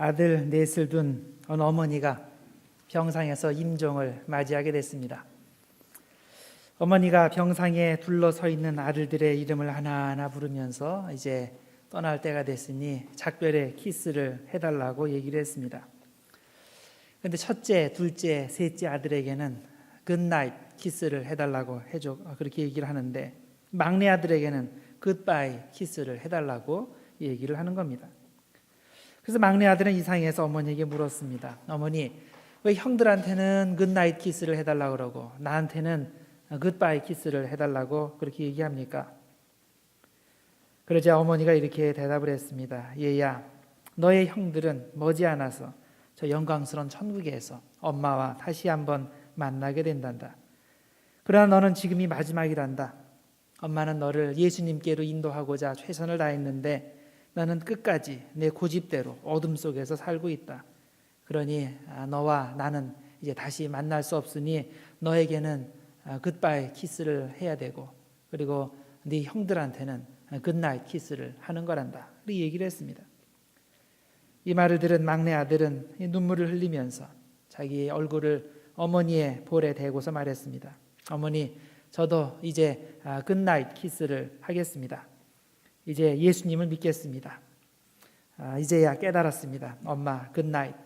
아들 넷을 둔 어느 어머니가 병상에서 임종을 맞이하게 됐습니다. 어머니가 병상에 둘러서 있는 아들들의 이름을 하나하나 부르면서 이제 떠날 때가 됐으니 작별의 키스를 해달라고 얘기를 했습니다. 그런데 첫째, 둘째, 셋째 아들에게는 굿나잇 키스를 해달라고 그렇게 얘기를 하는데, 막내 아들에게는 굿바이 키스를 해달라고 얘기를 하는 겁니다. 그래서 막내 아들은 이상해서 어머니에게 물었습니다. 어머니, 왜 형들한테는 굿나잇 키스를 해달라고 그러고 나한테는 굿바이 키스를 해달라고 그렇게 얘기합니까? 그러자 어머니가 이렇게 대답을 했습니다. 얘야, 너의 형들은 머지않아서 저 영광스러운 천국에서 엄마와 다시 한번 만나게 된단다. 그러나 너는 지금이 마지막이란다. 엄마는 너를 예수님께로 인도하고자 최선을 다했는데 너는 끝까지 내 고집대로 어둠 속에서 살고 있다. 그러니 너와 나는 이제 다시 만날 수 없으니 너에게는 굿바이 키스를 해야 되고, 그리고 네 형들한테는 굿나잇 키스를 하는 거란다. 그렇게 얘기를 했습니다. 이 말을 들은 막내 아들은 눈물을 흘리면서 자기 얼굴을 어머니의 볼에 대고서 말했습니다. 어머니, 저도 이제 굿나잇 키스를 하겠습니다. 이제 예수님을 믿겠습니다. 이제야 깨달았습니다. 엄마, 굿나잇.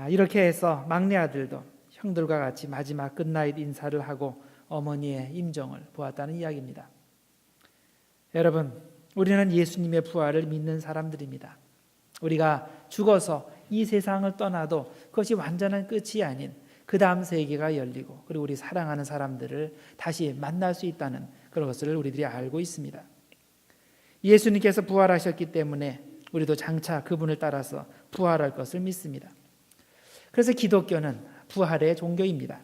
이렇게 해서 막내 아들도 형들과 같이 마지막 굿나잇 인사를 하고 어머니의 임종을 보았다는 이야기입니다. 여러분, 우리는 예수님의 부활을 믿는 사람들입니다. 우리가 죽어서 이 세상을 떠나도 그것이 완전한 끝이 아닌 그 다음 세계가 열리고, 그리고 우리 사랑하는 사람들을 다시 만날 수 있다는 그런 것을 우리들이 알고 있습니다. 예수님께서 부활하셨기 때문에 우리도 장차 그분을 따라서 부활할 것을 믿습니다. 그래서 기독교는 부활의 종교입니다.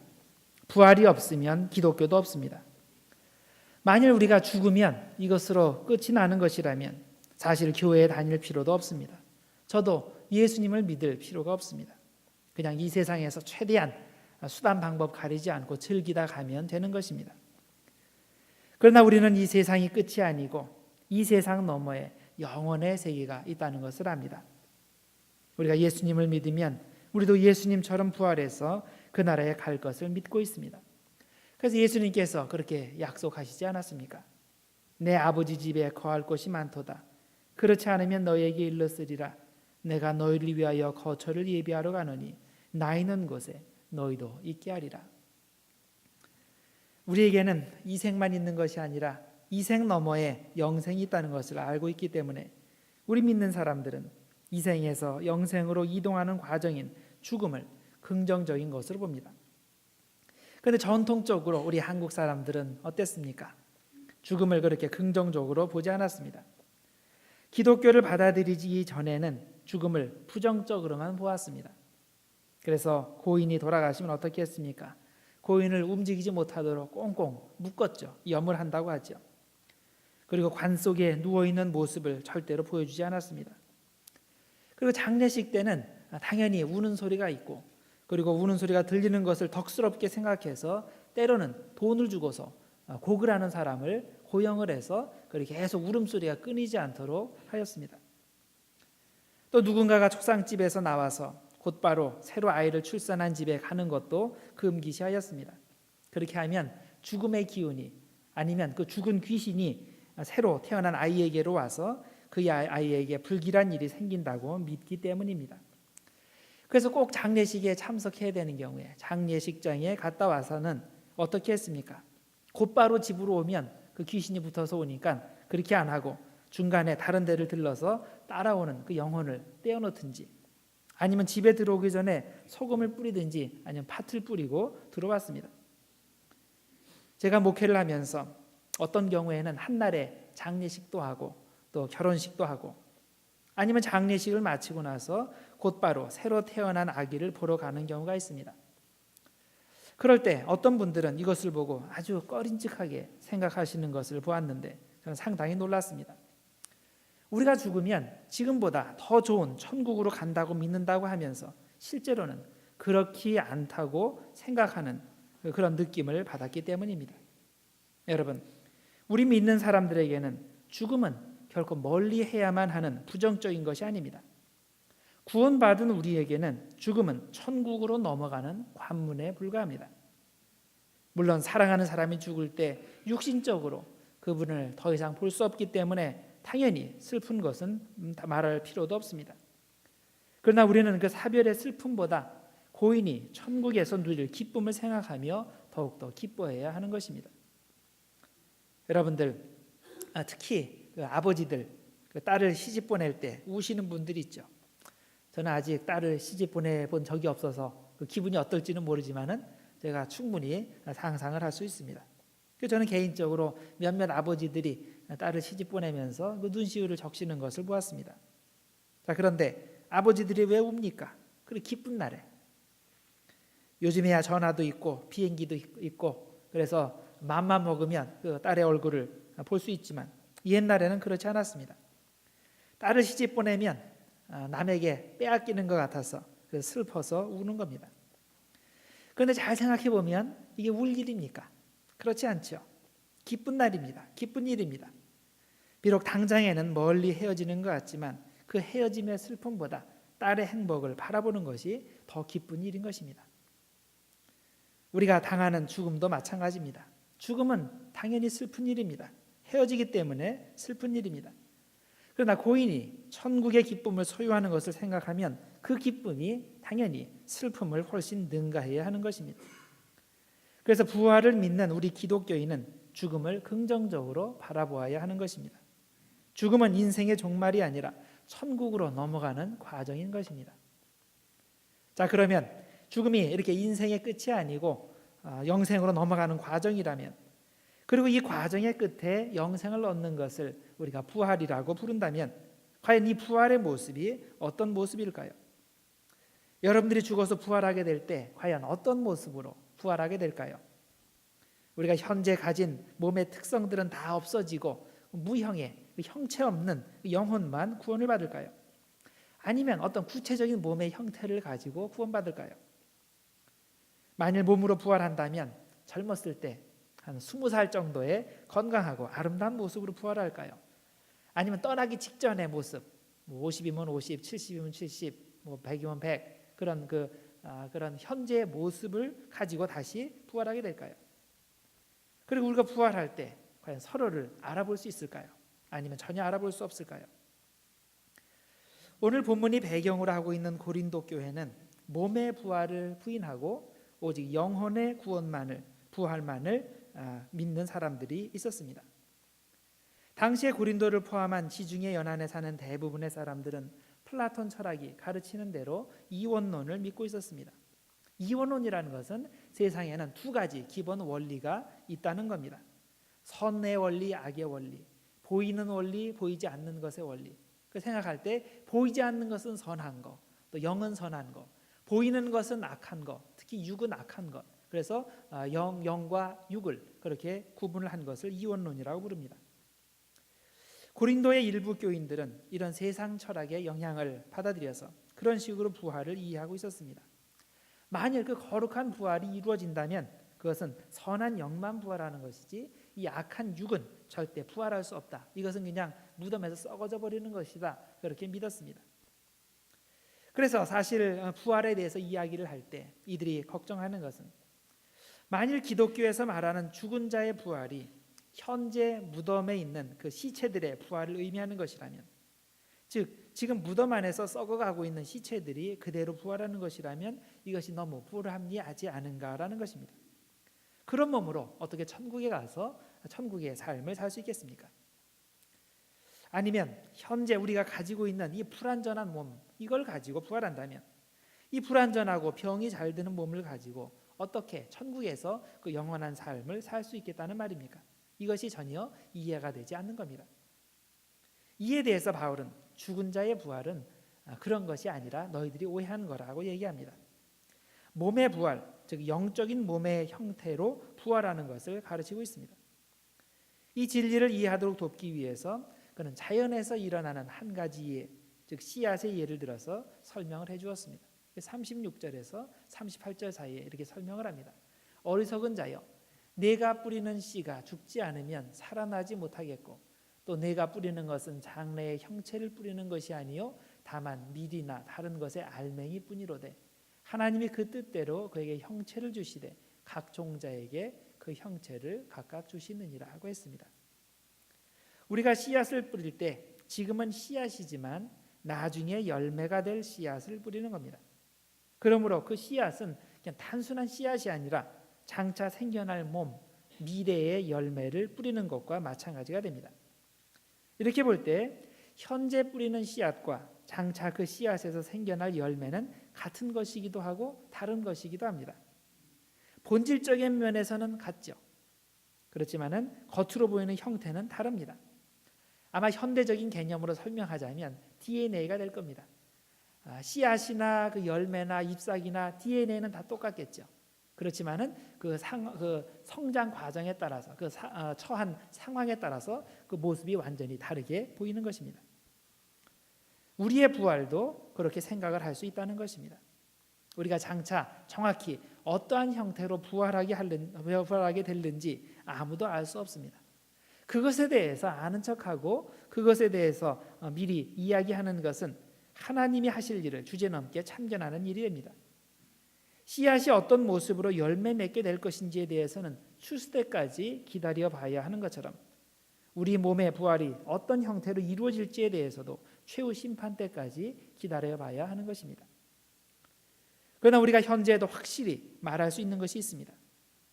부활이 없으면 기독교도 없습니다. 만일 우리가 죽으면 이것으로 끝이 나는 것이라면 사실 교회에 다닐 필요도 없습니다. 저도 예수님을 믿을 필요가 없습니다. 그냥 이 세상에서 최대한 수단 방법 가리지 않고 즐기다 가면 되는 것입니다. 그러나 우리는 이 세상이 끝이 아니고 이 세상 너머에 영원의 세계가 있다는 것을 압니다. 우리가 예수님을 믿으면 우리도 예수님처럼 부활해서 그 나라에 갈 것을 믿고 있습니다. 그래서 예수님께서 그렇게 약속하시지 않았습니까? 내 아버지 집에 거할 곳이 많도다. 그렇지 않으면 너희에게 일렀으리라. 내가 너희를 위하여 거처를 예비하러 가노니 나 있는 곳에 너희도 있게 하리라. 우리에게는 이 생만 있는 것이 아니라 이 생 너머에 영생이 있다는 것을 알고 있기 때문에 우리 믿는 사람들은 이 생에서 영생으로 이동하는 과정인 죽음을 긍정적인 것으로 봅니다. 그런데 전통적으로 우리 한국 사람들은 어땠습니까? 죽음을 그렇게 긍정적으로 보지 않았습니다. 기독교를 받아들이기 전에는 죽음을 부정적으로만 보았습니다. 그래서 고인이 돌아가시면 어떻게 했습니까? 고인을 움직이지 못하도록 꽁꽁 묶었죠. 염을 한다고 하죠. 그리고 관 속에 누워있는 모습을 절대로 보여주지 않았습니다. 그리고 장례식 때는 당연히 우는 소리가 있고, 그리고 우는 소리가 들리는 것을 덕스럽게 생각해서 때로는 돈을 주고서 고글하는 사람을 고용을 해서 그렇게 계속 울음소리가 끊이지 않도록 하였습니다. 또 누군가가 초상집에서 나와서 곧바로 새로 아이를 출산한 집에 가는 것도 금기시하였습니다. 그렇게 하면 죽음의 기운이, 아니면 그 죽은 귀신이 새로 태어난 아이에게로 와서 그 아이에게 불길한 일이 생긴다고 믿기 때문입니다. 그래서 꼭 장례식에 참석해야 되는 경우에 장례식장에 갔다 와서는 어떻게 했습니까? 곧바로 집으로 오면 그 귀신이 붙어서 오니까 그렇게 안 하고 중간에 다른 데를 들러서 따라오는 그 영혼을 떼어놓든지, 아니면 집에 들어오기 전에 소금을 뿌리든지 아니면 팥을 뿌리고 들어왔습니다. 제가 목회를 하면서 어떤 경우에는 한날에 장례식도 하고 또 결혼식도 하고, 아니면 장례식을 마치고 나서 곧바로 새로 태어난 아기를 보러 가는 경우가 있습니다. 그럴 때 어떤 분들은 이것을 보고 아주 꺼림칙하게 생각하시는 것을 보았는데 저는 상당히 놀랐습니다. 우리가 죽으면 지금보다 더 좋은 천국으로 간다고 믿는다고 하면서 실제로는 그렇지 않다고 생각하는 그런 느낌을 받았기 때문입니다. 여러분, 우리 믿는 사람들에게는 죽음은 결코 멀리 해야만 하는 부정적인 것이 아닙니다. 구원받은 우리에게는 죽음은 천국으로 넘어가는 관문에 불과합니다. 물론 사랑하는 사람이 죽을 때 육신적으로 그분을 더 이상 볼 수 없기 때문에 당연히 슬픈 것은 말할 필요도 없습니다. 그러나 우리는 그 사별의 슬픔보다 고인이 천국에서 누릴 기쁨을 생각하며 더욱더 기뻐해야 하는 것입니다. 여러분들, 특히 그 아버지들 그 딸을 시집 보낼 때 우시는 분들이 있죠. 저는 아직 딸을 시집 보내본 적이 없어서 그 기분이 어떨지는 모르지만은 제가 충분히 상상을 할 수 있습니다. 저는 개인적으로 몇몇 아버지들이 딸을 시집 보내면서 그 눈시울을 적시는 것을 보았습니다. 자, 그런데 아버지들이 왜 웁니까? 그리고 기쁜 날에. 요즘에야 전화도 있고 비행기도 있고 그래서 맘만 먹으면 그 딸의 얼굴을 볼 수 있지만 옛날에는 그렇지 않았습니다. 딸을 시집 보내면 남에게 빼앗기는 것 같아서 슬퍼서 우는 겁니다. 그런데 잘 생각해 보면 이게 울 일입니까? 그렇지 않죠. 기쁜 날입니다. 기쁜 일입니다. 비록 당장에는 멀리 헤어지는 것 같지만 그 헤어짐의 슬픔보다 딸의 행복을 바라보는 것이 더 기쁜 일인 것입니다. 우리가 당하는 죽음도 마찬가지입니다. 죽음은 당연히 슬픈 일입니다. 헤어지기 때문에 슬픈 일입니다. 그러나 고인이 천국의 기쁨을 소유하는 것을 생각하면 그 기쁨이 당연히 슬픔을 훨씬 능가해야 하는 것입니다. 그래서 부활을 믿는 우리 기독교인은 죽음을 긍정적으로 바라보아야 하는 것입니다. 죽음은 인생의 종말이 아니라 천국으로 넘어가는 과정인 것입니다. 자, 그러면 죽음이 이렇게 인생의 끝이 아니고 영생으로 넘어가는 과정이라면, 그리고 이 과정의 끝에 영생을 얻는 것을 우리가 부활이라고 부른다면 과연 이 부활의 모습이 어떤 모습일까요? 여러분들이 죽어서 부활하게 될 때 과연 어떤 모습으로 부활하게 될까요? 우리가 현재 가진 몸의 특성들은 다 없어지고 무형의 형체 없는 영혼만 구원을 받을까요? 아니면 어떤 구체적인 몸의 형태를 가지고 구원받을까요? 만일 몸으로 부활한다면 젊었을 때 한 20살 정도의 건강하고 아름다운 모습으로 부활할까요? 아니면 떠나기 직전의 모습, 50이면 50, 70이면 70, 100이면 100 그런 현재의 모습을 가지고 다시 부활하게 될까요? 그리고 우리가 부활할 때 과연 서로를 알아볼 수 있을까요? 아니면 전혀 알아볼 수 없을까요? 오늘 본문이 배경으로 하고 있는 고린도 교회는 몸의 부활을 부인하고 오직 영혼의 구원만을, 부활만을 믿는 사람들이 있었습니다. 당시에 고린도를 포함한 지중해 연안에 사는 대부분의 사람들은 플라톤 철학이 가르치는 대로 이원론을 믿고 있었습니다. 이원론이라는 것은 세상에는 두 가지 기본 원리가 있다는 겁니다. 선의 원리, 악의 원리, 보이는 원리, 보이지 않는 것의 원리. 그 생각할 때 보이지 않는 것은 선한 거, 또 영은 선한 거, 보이는 것은 악한 것, 특히 육은 악한 것. 그래서 영과 육을 그렇게 구분을 한 것을 이원론이라고 부릅니다. 고린도의 일부 교인들은 이런 세상 철학의 영향을 받아들여서 그런 식으로 부활을 이해하고 있었습니다. 만일 그 거룩한 부활이 이루어진다면 그것은 선한 영만 부활하는 것이지 이 악한 육은 절대 부활할 수 없다. 이것은 그냥 무덤에서 썩어져 버리는 것이다. 그렇게 믿었습니다. 그래서 사실 부활에 대해서 이야기를 할 때 이들이 걱정하는 것은 만일 기독교에서 말하는 죽은 자의 부활이 현재 무덤에 있는 그 시체들의 부활을 의미하는 것이라면, 즉 지금 무덤 안에서 썩어가고 있는 시체들이 그대로 부활하는 것이라면 이것이 너무 불합리하지 않은가라는 것입니다. 그런 몸으로 어떻게 천국에 가서 천국의 삶을 살 수 있겠습니까? 아니면 현재 우리가 가지고 있는 이 불완전한 몸, 이걸 가지고 부활한다면 이 불완전하고 병이 잘 드는 몸을 가지고 어떻게 천국에서 그 영원한 삶을 살 수 있겠다는 말입니까? 이것이 전혀 이해가 되지 않는 겁니다. 이에 대해서 바울은 죽은 자의 부활은 그런 것이 아니라 너희들이 오해하는 거라고 얘기합니다. 몸의 부활, 즉 영적인 몸의 형태로 부활하는 것을 가르치고 있습니다. 이 진리를 이해하도록 돕기 위해서 그는 자연에서 일어나는 한 가지의, 즉 씨앗의 예를 들어서 설명을 해주었습니다. 36절에서 38절 사이에 이렇게 설명을 합니다. 어리석은 자여, 내가 뿌리는 씨가 죽지 않으면 살아나지 못하겠고 또 내가 뿌리는 것은 장래의 형체를 뿌리는 것이 아니요 다만 밀이나 다른 것의 알맹이 뿐이로되 하나님이 그 뜻대로 그에게 형체를 주시되 각 종자에게 그 형체를 각각 주시느니라 하고 했습니다. 우리가 씨앗을 뿌릴 때 지금은 씨앗이지만 나중에 열매가 될 씨앗을 뿌리는 겁니다. 그러므로 그 씨앗은 그냥 단순한 씨앗이 아니라 장차 생겨날 몸, 미래의 열매를 뿌리는 것과 마찬가지가 됩니다. 이렇게 볼 때 현재 뿌리는 씨앗과 장차 그 씨앗에서 생겨날 열매는 같은 것이기도 하고 다른 것이기도 합니다. 본질적인 면에서는 같죠. 그렇지만은 겉으로 보이는 형태는 다릅니다. 아마 현대적인 개념으로 설명하자면 DNA가 될 겁니다. 씨앗이나 그 열매나 잎사귀나 DNA는 다 똑같겠죠. 그렇지만은 그 성장 과정에 따라서 처한 상황에 따라서 그 모습이 완전히 다르게 보이는 것입니다. 우리의 부활도 그렇게 생각을 할 수 있다는 것입니다. 우리가 장차 정확히 어떠한 형태로 부활하게 될는지 아무도 알 수 없습니다. 그것에 대해서 아는 척하고 그것에 대해서 미리 이야기하는 것은 하나님이 하실 일을 주제넘게 참견하는 일입니다. 씨앗이 어떤 모습으로 열매 맺게 될 것인지에 대해서는 추수 때까지 기다려 봐야 하는 것처럼 우리 몸의 부활이 어떤 형태로 이루어질지에 대해서도 최후 심판 때까지 기다려 봐야 하는 것입니다. 그러나 우리가 현재에도 확실히 말할 수 있는 것이 있습니다.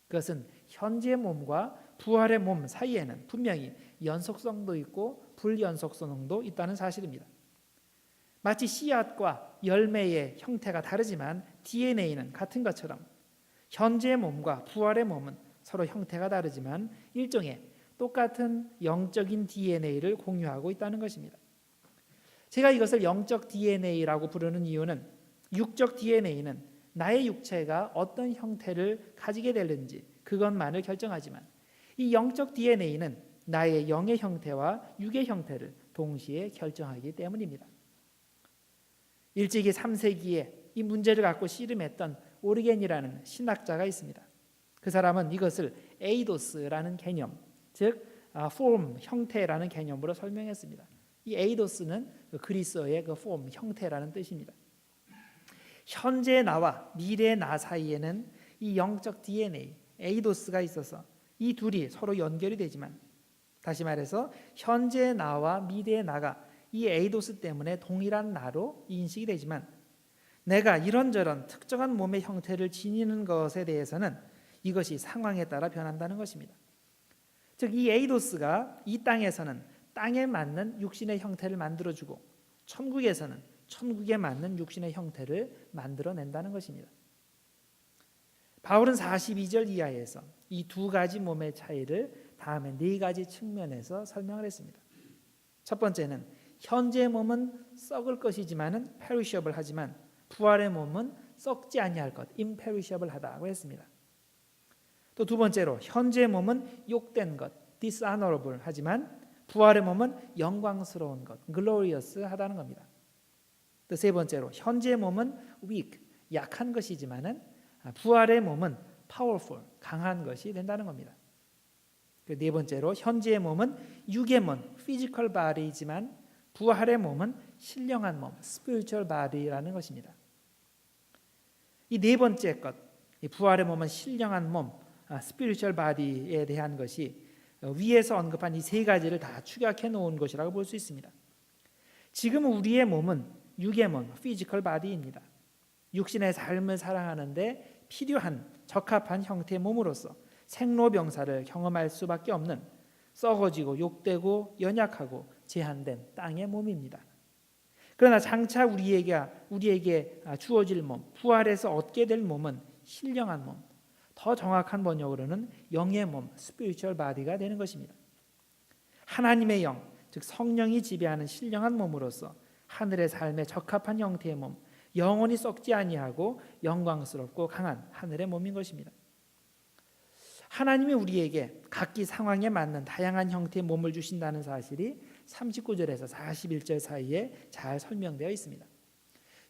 그것은 현재의 몸과 부활의 몸 사이에는 분명히 연속성도 있고 불연속성도 있다는 사실입니다. 마치 씨앗과 열매의 형태가 다르지만 DNA는 같은 것처럼 현재의 몸과 부활의 몸은 서로 형태가 다르지만 일종의 똑같은 영적인 DNA를 공유하고 있다는 것입니다. 제가 이것을 영적 DNA라고 부르는 이유는 육적 DNA는 나의 육체가 어떤 형태를 가지게 되는지 그것만을 결정하지만 이 영적 DNA는 나의 영의 형태와 육의 형태를 동시에 결정하기 때문입니다. 일찍이 3세기에 이 문제를 갖고 씨름했던 오리겐이라는 신학자가 있습니다. 그 사람은 이것을 에이도스라는 개념, 즉 form, 형태라는 개념으로 설명했습니다. 이 에이도스는 그리스어의 그 form, 형태라는 뜻입니다. 현재의 나와 미래의 나 사이에는 이 영적 DNA, 에이도스가 있어서 이 둘이 서로 연결이 되지만 다시 말해서 현재의 나와 미래의 나가 이 에이도스 때문에 동일한 나로 인식이 되지만 내가 이런저런 특정한 몸의 형태를 지니는 것에 대해서는 이것이 상황에 따라 변한다는 것입니다. 즉 이 에이도스가 이 땅에서는 땅에 맞는 육신의 형태를 만들어주고 천국에서는 천국에 맞는 육신의 형태를 만들어낸다는 것입니다. 바울은 42절 이하에서 이 두 가지 몸의 차이를 다음에 네 가지 측면에서 설명을 했습니다. 첫 번째는 현재의 몸은 썩을 것이지만은 perishable 하지만 부활의 몸은 썩지 아니할 것, imperishable 하다고 했습니다. 또 두 번째로 현재의 몸은 욕된 것, dishonorable 하지만 부활의 몸은 영광스러운 것, glorious 하다는 겁니다. 또 세 번째로 현재의 몸은 weak, 약한 것이지만은 부활의 몸은 powerful, 강한 것이 된다는 겁니다. 네 번째로 현재의 몸은 육의 몸, physical body이지만 부활의 몸은 신령한 몸, spiritual body라는 것입니다. 이 네 번째 것, 이 부활의 몸은 신령한 몸, spiritual body에 대한 것이 위에서 언급한 이 세 가지를 다 축약해 놓은 것이라고 볼 수 있습니다. 지금 우리의 몸은 육의 몸, physical body입니다. 육신의 삶을 살아가는데 필요한 적합한 형태의 몸으로서 생로병사를 경험할 수밖에 없는 썩어지고 욕되고 연약하고 제한된 땅의 몸입니다. 그러나 장차 우리에게 주어질 몸, 부활해서 얻게 될 몸은 신령한 몸, 더 정확한 번역으로는 영의 몸, spiritual body가 되는 것입니다. 하나님의 영, 즉 성령이 지배하는 신령한 몸으로서 하늘의 삶에 적합한 형태의 몸, 영원히 썩지 아니하고 영광스럽고 강한 하늘의 몸인 것입니다. 하나님이 우리에게 각기 상황에 맞는 다양한 형태의 몸을 주신다는 사실이 39절에서 41절 사이에 잘 설명되어 있습니다.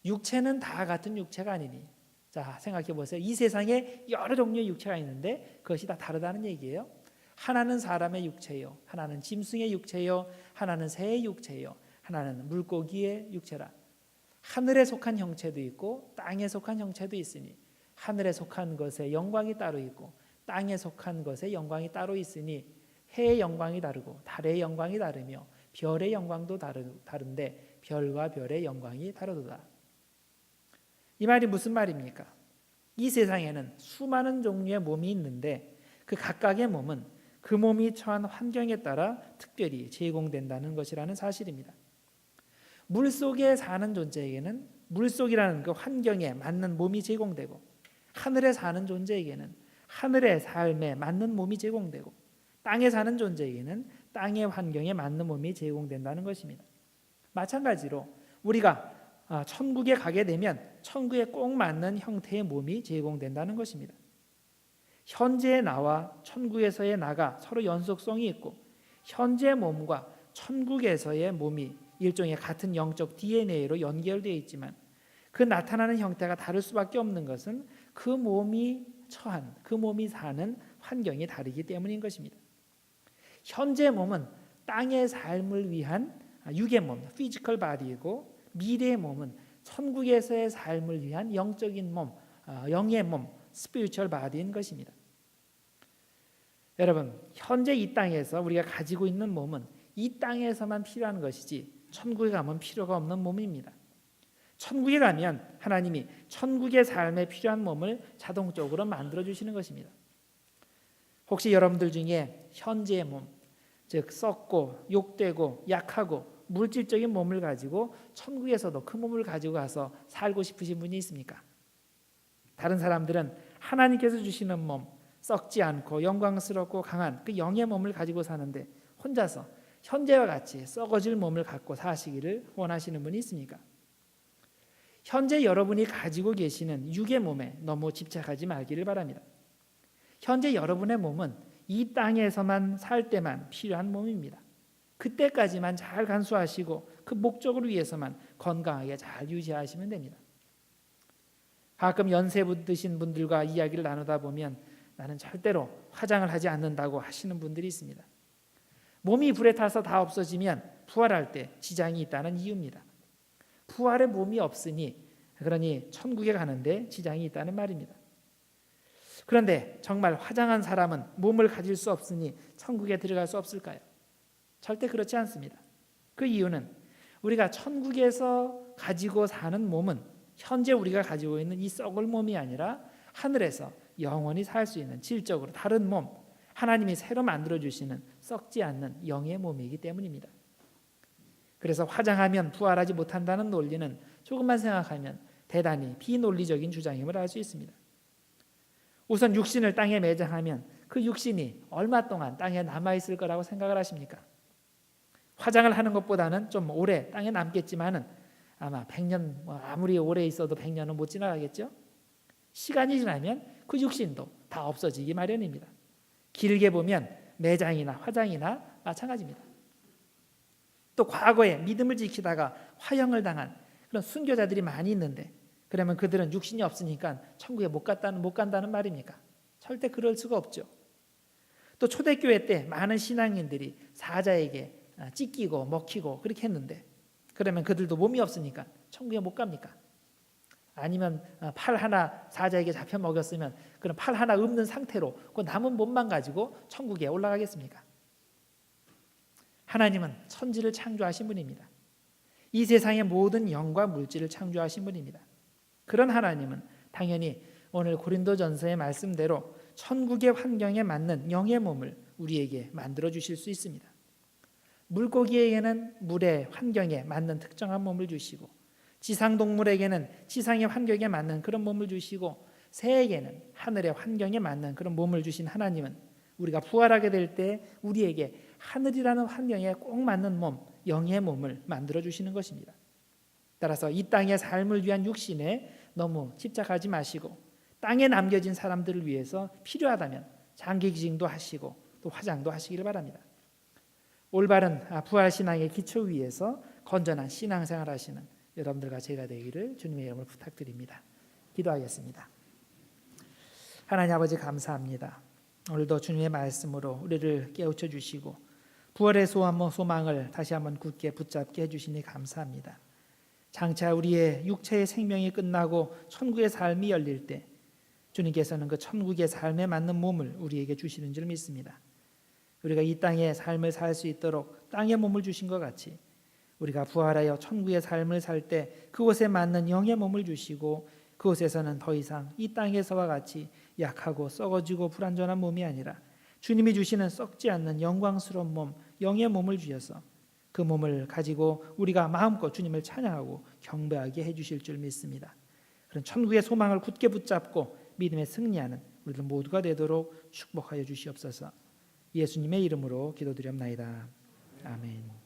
육체는 다 같은 육체가 아니니, 자 생각해 보세요. 이 세상에 여러 종류의 육체가 있는데 그것이 다 다르다는 얘기예요. 하나는 사람의 육체요, 하나는 짐승의 육체요, 하나는 새의 육체요, 하나는 물고기의 육체라. 하늘에 속한 형체도 있고 땅에 속한 형체도 있으니 하늘에 속한 것에 영광이 따로 있고 땅에 속한 것에 영광이 따로 있으니 해의 영광이 다르고 달의 영광이 다르며 별의 영광도 다른데 별과 별의 영광이 다르도다. 이 말이 무슨 말입니까? 이 세상에는 수많은 종류의 몸이 있는데 그 각각의 몸은 그 몸이 처한 환경에 따라 특별히 제공된다는 것이라는 사실입니다. 물속에 사는 존재에게는 물속이라는 그 환경에 맞는 몸이 제공되고 하늘에 사는 존재에게는 하늘의 삶에 맞는 몸이 제공되고 땅에 사는 존재에게는 땅의 환경에 맞는 몸이 제공된다는 것입니다. 마찬가지로 우리가 천국에 가게 되면 천국에 꼭 맞는 형태의 몸이 제공된다는 것입니다. 현재의 나와 천국에서의 나가 서로 연속성이 있고 현재의 몸과 천국에서의 몸이 일종의 같은 영적 DNA로 연결되어 있지만 그 나타나는 형태가 다를 수밖에 없는 것은 그 몸이 처한, 그 몸이 사는 환경이 다르기 때문인 것입니다. 현재의 몸은 땅의 삶을 위한 육의 몸, 피지컬 바디이고 미래의 몸은 천국에서의 삶을 위한 영적인 몸, 영의 몸, 스피리추얼 바디인 것입니다. 여러분, 현재 이 땅에서 우리가 가지고 있는 몸은 이 땅에서만 필요한 것이지 천국에 가면 필요가 없는 몸입니다. 천국에 가면 하나님이 천국의 삶에 필요한 몸을 자동적으로 만들어 주시는 것입니다. 혹시 여러분들 중에 현재의 몸, 즉 썩고 욕되고 약하고 물질적인 몸을 가지고 천국에서도 그 몸을 가지고 가서 살고 싶으신 분이 있습니까? 다른 사람들은 하나님께서 주시는 몸, 썩지 않고 영광스럽고 강한 그 영의 몸을 가지고 사는데 혼자서 현재와 같이 썩어질 몸을 갖고 사시기를 원하시는 분이 있습니까? 현재 여러분이 가지고 계시는 육의 몸에 너무 집착하지 말기를 바랍니다. 현재 여러분의 몸은 이 땅에서만 살 때만 필요한 몸입니다. 그때까지만 잘 간수하시고 그 목적을 위해서만 건강하게 잘 유지하시면 됩니다. 가끔 연세 드신 분들과 이야기를 나누다 보면 나는 절대로 화장을 하지 않는다고 하시는 분들이 있습니다. 몸이 불에 타서 다 없어지면 부활할 때 지장이 있다는 이유입니다. 부활의 몸이 없으니 그러니 천국에 가는데 지장이 있다는 말입니다. 그런데 정말 화장한 사람은 몸을 가질 수 없으니 천국에 들어갈 수 없을까요? 절대 그렇지 않습니다. 그 이유는 우리가 천국에서 가지고 사는 몸은 현재 우리가 가지고 있는 이 썩을 몸이 아니라 하늘에서 영원히 살 수 있는 질적으로 다른 몸, 하나님이 새로 만들어주시는 썩지 않는 영의 몸이기 때문입니다. 그래서 화장하면 부활하지 못한다는 논리는 조금만 생각하면 대단히 비논리적인 주장임을 알 수 있습니다. 우선 육신을 땅에 매장하면 그 육신이 얼마 동안 땅에 남아있을 거라고 생각을 하십니까? 화장을 하는 것보다는 좀 오래 땅에 남겠지만은 아마 100년, 아무리 오래 있어도 100년은 못 지나가겠죠? 시간이 지나면 그 육신도 다 없어지기 마련입니다. 길게 보면 매장이나 화장이나 마찬가지입니다. 또 과거에 믿음을 지키다가 화형을 당한 그런 순교자들이 많이 있는데 그러면 그들은 육신이 없으니까 천국에 못 간다는 말입니까? 절대 그럴 수가 없죠. 또 초대교회 때 많은 신앙인들이 사자에게 찢기고 먹히고 그렇게 했는데 그러면 그들도 몸이 없으니까 천국에 못 갑니까? 아니면 팔 하나 사자에게 잡혀 먹였으면 그럼 팔 하나 없는 상태로 그 남은 몸만 가지고 천국에 올라가겠습니까? 하나님은 천지를 창조하신 분입니다. 이 세상의 모든 영과 물질을 창조하신 분입니다. 그런 하나님은 당연히 오늘 고린도전서의 말씀대로 천국의 환경에 맞는 영의 몸을 우리에게 만들어 주실 수 있습니다. 물고기에게는 물의 환경에 맞는 특정한 몸을 주시고 지상동물에게는 지상의 환경에 맞는 그런 몸을 주시고 새에게는 하늘의 환경에 맞는 그런 몸을 주신 하나님은 우리가 부활하게 될 때 우리에게 하늘이라는 환경에 꼭 맞는 몸, 영의 몸을 만들어 주시는 것입니다. 따라서 이 땅의 삶을 위한 육신에 너무 집착하지 마시고 땅에 남겨진 사람들을 위해서 필요하다면 장기기증도 하시고 또 화장도 하시기를 바랍니다. 올바른 부활신앙의 기초 위에서 건전한 신앙생활 하시는 여러분들과 제가 되기를 주님의 이름으로 부탁드립니다. 기도하겠습니다. 하나님 아버지 감사합니다. 오늘도 주님의 말씀으로 우리를 깨우쳐 주시고 부활의 소망을 다시 한번 굳게 붙잡게 해주시니 감사합니다. 장차 우리의 육체의 생명이 끝나고 천국의 삶이 열릴 때 주님께서는 그 천국의 삶에 맞는 몸을 우리에게 주시는 줄 믿습니다. 우리가 이 땅의 삶을 살 수 있도록 땅의 몸을 주신 것 같이 우리가 부활하여 천국의 삶을 살 때 그곳에 맞는 영의 몸을 주시고 그곳에서는 더 이상 이 땅에서와 같이 약하고 썩어지고 불완전한 몸이 아니라 주님이 주시는 썩지 않는 영광스러운 몸, 영의 몸을 주셔서 그 몸을 가지고 우리가 마음껏 주님을 찬양하고 경배하게 해주실 줄 믿습니다. 그런 천국의 소망을 굳게 붙잡고 믿음에 승리하는 우리들 모두가 되도록 축복하여 주시옵소서. 예수님의 이름으로 기도드렸나이다. 아멘.